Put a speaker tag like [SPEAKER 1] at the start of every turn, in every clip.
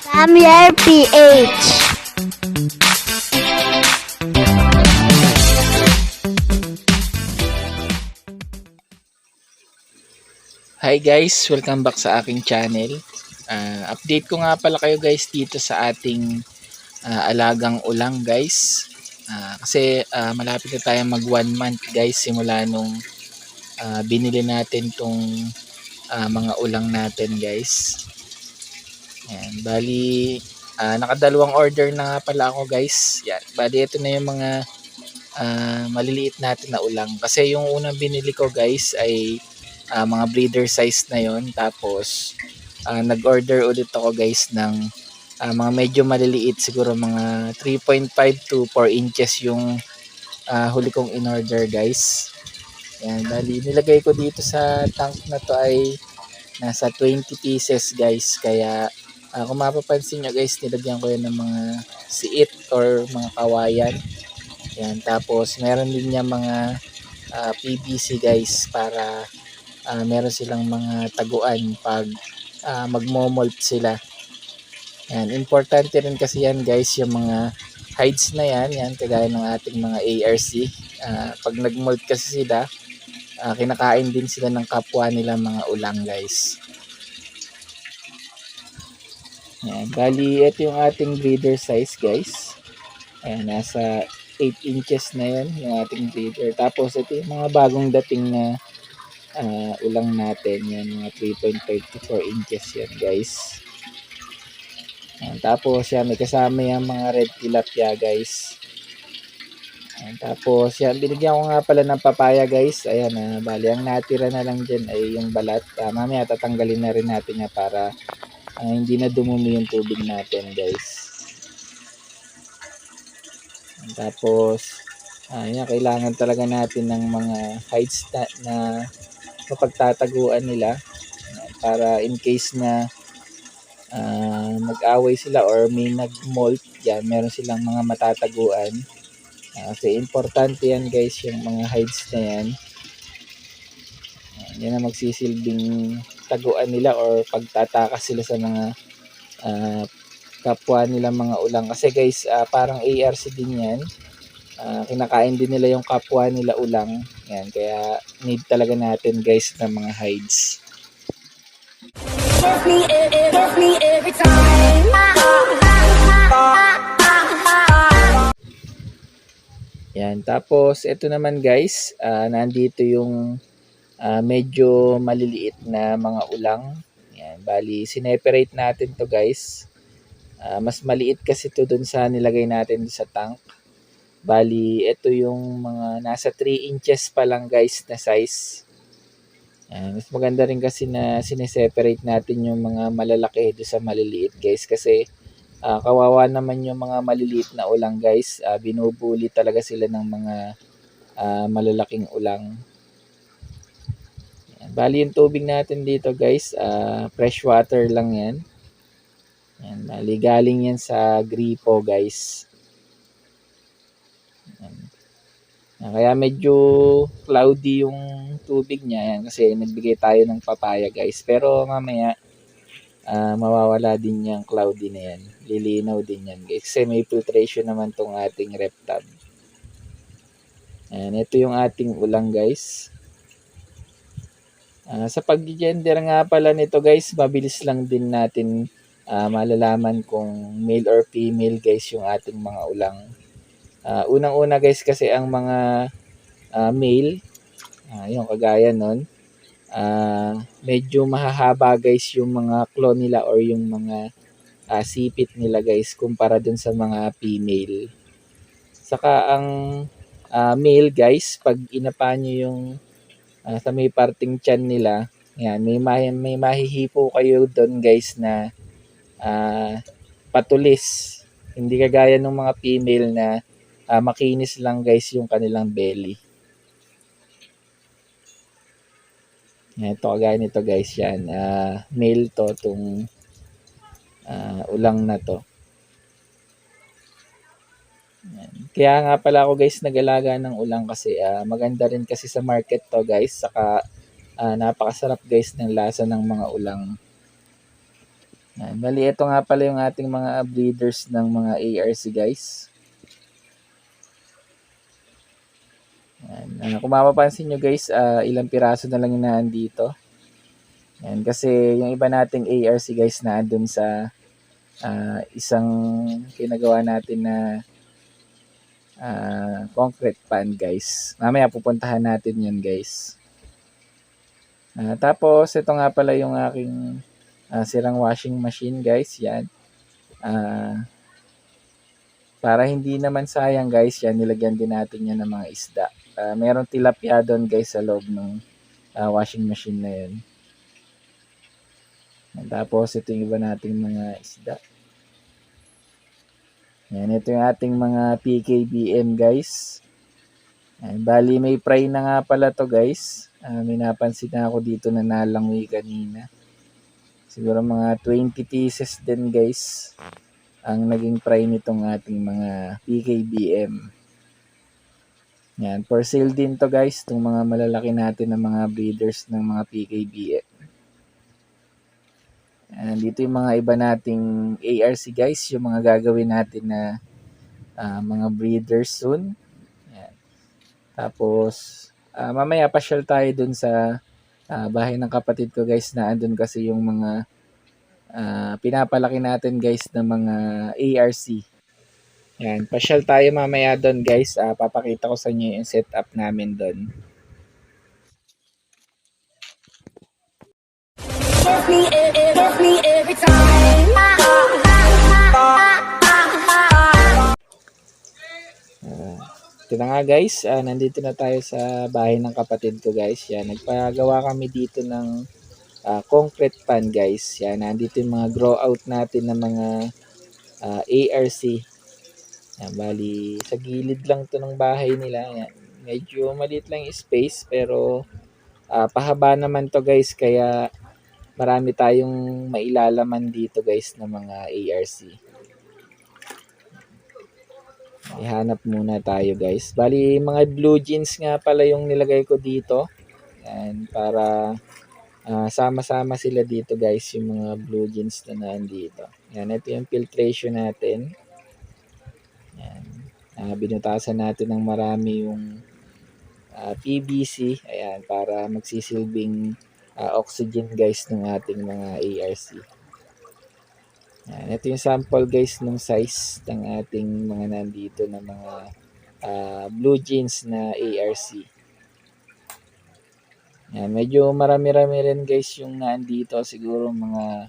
[SPEAKER 1] Samuel PH.
[SPEAKER 2] Hi guys, welcome back sa aking channel. Update ko nga pala kayo guys dito sa ating alagang ulang guys. Kasi malapit na tayo mag 1 month guys simula nung binili natin tong mga ulang natin guys. Yan, bali nakadalawang order na nga pala ako guys. Yan, bali ito na yung mga maliliit natin na ulang. Kasi yung unang binili ko guys ay mga breeder size na yon. Tapos nag-order ulit ako guys ng mga medyo maliliit, siguro mga 3.5 to 4 inches yung huli kong in-order guys. Yan, bali nilagay ko dito sa tank na to ay nasa 20 pieces guys. Kaya kung mapapansin nyo guys, nilagyan ko yan ng mga siit or mga kawayan. Yan, tapos meron din niya mga PVC guys para meron silang mga taguan pag magmo-molt sila. Yan, importante rin kasi yan guys, yung mga hides na yan kagaya ng ating mga ARC. Pag nag-molt kasi sila, kinakain din sila ng kapwa nila mga ulang guys. Yan, bali ito yung ating breeder size guys. Ayan, nasa 8 inches na yan yung ating breeder. Tapos ito yung mga bagong dating na ulang natin, yan mga 3.5 to 4 inches yan guys. Ayan, tapos yan, may kasama yung mga red tilapia guys. Ayan, tapos yan, binigyan ko nga pala ng papaya guys. Ayan, bali ang natira na lang dyan ay yung balat. Mamaya tatanggalin na rin natin yan para hindi na dumumi yung tubig natin guys. Ayan, tapos yan, kailangan talaga natin ng mga hides na mapagtataguan nila para in case na mag-away sila or may nag-molt yan, meron silang mga matataguan. Kasi importante yan guys, yung mga hides na yan. Yan ang magsisilbing taguan nila or pagtatakas sila sa mga kapwa nila mga ulang. Kasi guys, parang ARC din yan. Kinakain din nila yung kapwa nila ulang. Yan, kaya need talaga natin guys ng mga hides. Yan, tapos ito naman guys, nandito yung medyo maliliit na mga ulang. Yan, bali sineperate natin to guys. Mas maliit kasi to dun sa nilagay natin sa tank. Bali ito yung mga nasa 3 inches pa lang guys na size. Mas maganda rin kasi na sineseparate natin yung mga malalaki doon sa maliliit guys, kasi kawawa naman yung mga maliliit na ulang guys. Binubuli talaga sila ng mga malalaking ulang. Yan. Bali yung tubig natin dito guys, fresh water lang yan. Yan, bali galing yan sa gripo guys. Yan. Kaya medyo cloudy yung tubig niya yan kasi nagbigay tayo ng papaya guys. Pero mamaya mawawala din yung cloudy na yan. Lilinaw din yan guys. Kasi may filtration naman tong ating rep tab. Ayan, ito yung ating ulang guys. Sa pag-gender nga pala nito guys, mabilis lang din natin malalaman kung male or female guys yung ating mga ulang. Unang-una guys kasi ang mga male, yung kagaya nun, medyo mahahaba guys yung mga claw nila or yung mga sipit nila guys kumpara dun sa mga female. Saka ang male guys, pag inapa nyo yung sa may parting tiyan nila, yan, may mahihipo kayo doon guys na patulis. Hindi kagaya ng mga female na makinis lang guys yung kanilang belly. Ito kagaya nito guys yan. Male to, itong ulang na to. Yan. Kaya nga pala ako guys nag-alaga ng ulang kasi maganda rin kasi sa market to guys. Saka napakasarap guys ng lasa ng mga ulang. Yan. Bali, ito nga pala yung ating mga breeders ng mga ARC guys. Yan. Kung mapapansin nyo guys, ilang piraso na lang yung nandito. Yan. Kasi yung iba nating ARC guys na dun sa isang ginagawa natin na concrete pan guys. Mamaya pupuntahan natin yun guys. Tapos ito nga pala yung aking sirang washing machine guys. Yan. Para hindi naman sayang guys, yan nilagyan din natin yan ng mga isda. Meron tilapia doon guys sa loob ng washing machine na yun. Tapos ito yung iba nating mga isda. Yan, ito yung ating mga PKBM guys. Yan, bali may fry na nga pala to guys. May napansin na ako dito na nalangoy kanina. Siguro mga 20 pieces din guys ang naging fry nitong ating mga PKBM. Yan, for sale din to guys, itong mga malalaki natin na mga breeders ng mga PKBM. Dito yung mga iba nating ARC guys, yung mga gagawin natin na mga breeders soon. Yan. Tapos mamaya pasyal tayo dun sa bahay ng kapatid ko guys, na andun kasi yung mga pinapalaki natin guys ng mga ARC. Yan, pasyal tayo mamaya doon guys. Papakita ko sa inyo yung setup namin doon. Ito na nga guys, nandito na tayo sa bahay ng kapatid ko guys. Yan, nagpagawa kami dito ng concrete pan guys. Yan, nandito yung mga grow out natin ng mga ARC. Yan, bali sa gilid lang to ng bahay nila. Yan, medyo maliit lang yung space pero pahaba naman to guys, kaya marami tayong mailalaman dito guys ng mga ARC. Ihanap muna tayo guys. Bali mga blue jeans nga pala yung nilagay ko dito. Yan, para sama-sama sila dito guys, yung mga blue jeans na nandito. Yan, ito yung filtration natin. Yan. Binutasan natin ng marami yung PVC. Ayan, para magsisilbing oxygen guys ng ating mga ARC. Yan, ito yung sample guys ng size ng ating mga nandito na mga blue jeans na ARC. Yan, medyo marami-rami rin guys yung nandito, siguro mga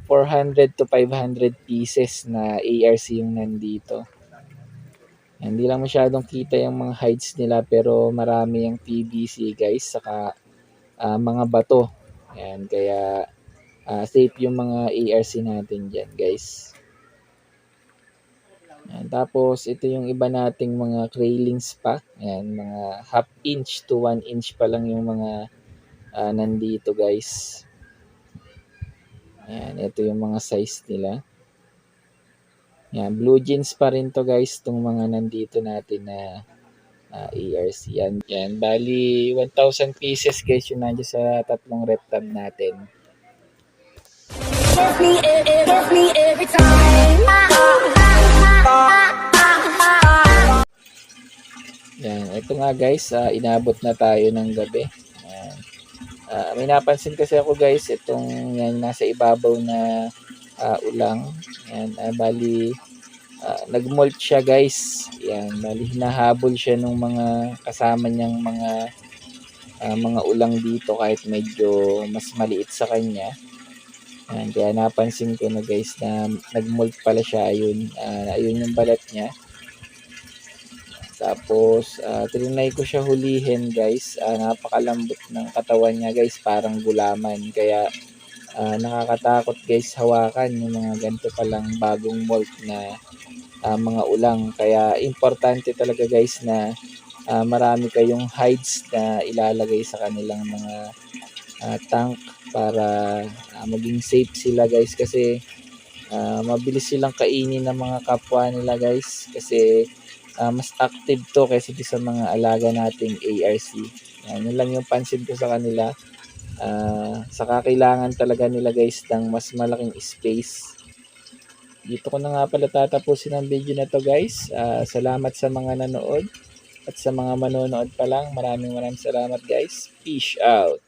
[SPEAKER 2] 400 to 500 pieces na ARC yung nandito. Hindi lang masyadong kita yung mga hides nila, pero marami yung PVC guys, saka mga bato. Yan, kaya safe yung mga ARC natin dyan guys. Yan, tapos ito yung iba nating mga railings pa. Yan, mga half inch to 1 inch pa lang yung mga nandito guys. Yan, ito yung mga size nila. Yan, blue jeans pa rin to guys, itong mga nandito natin na ARC. Yan, yan, bali 1,000 pieces guys yung nandiyan sa tatlong rep tab natin. Yan, ito nga guys, inabot na tayo ng gabi. Yan. May napansin kasi ako guys, itong yan, nasa ibabaw na ulang. Yan, bali nagmolt siya guys. Yan, bali hinahabol siya ng mga kasama niyang mga ulang dito, kahit medyo mas maliit sa kanya. Yan, kaya napansin ko na guys na nagmolt pala siya. Ayun, ayun yung balat niya. Tapos trinay ko siya hulihin guys. Napakalambot ng katawan niya guys, parang gulaman. Kaya nakakatakot guys hawakan yung mga ganito palang bagong molt na mga ulang. Kaya importante talaga guys na marami kayong hides na ilalagay sa kanilang mga tank para maging safe sila guys, kasi mabilis silang kainin ng mga kapwa nila guys, kasi mas active to kaysa sa mga alaga nating ARC. Yan, yun lang yung pansin ko sa kanila. Saka kailangan talaga nila guys ng mas malaking space. Dito ko na nga pala tatapusin ang video na to guys. Salamat sa mga nanood at sa mga manonood pa lang. Maraming salamat guys. Peace out.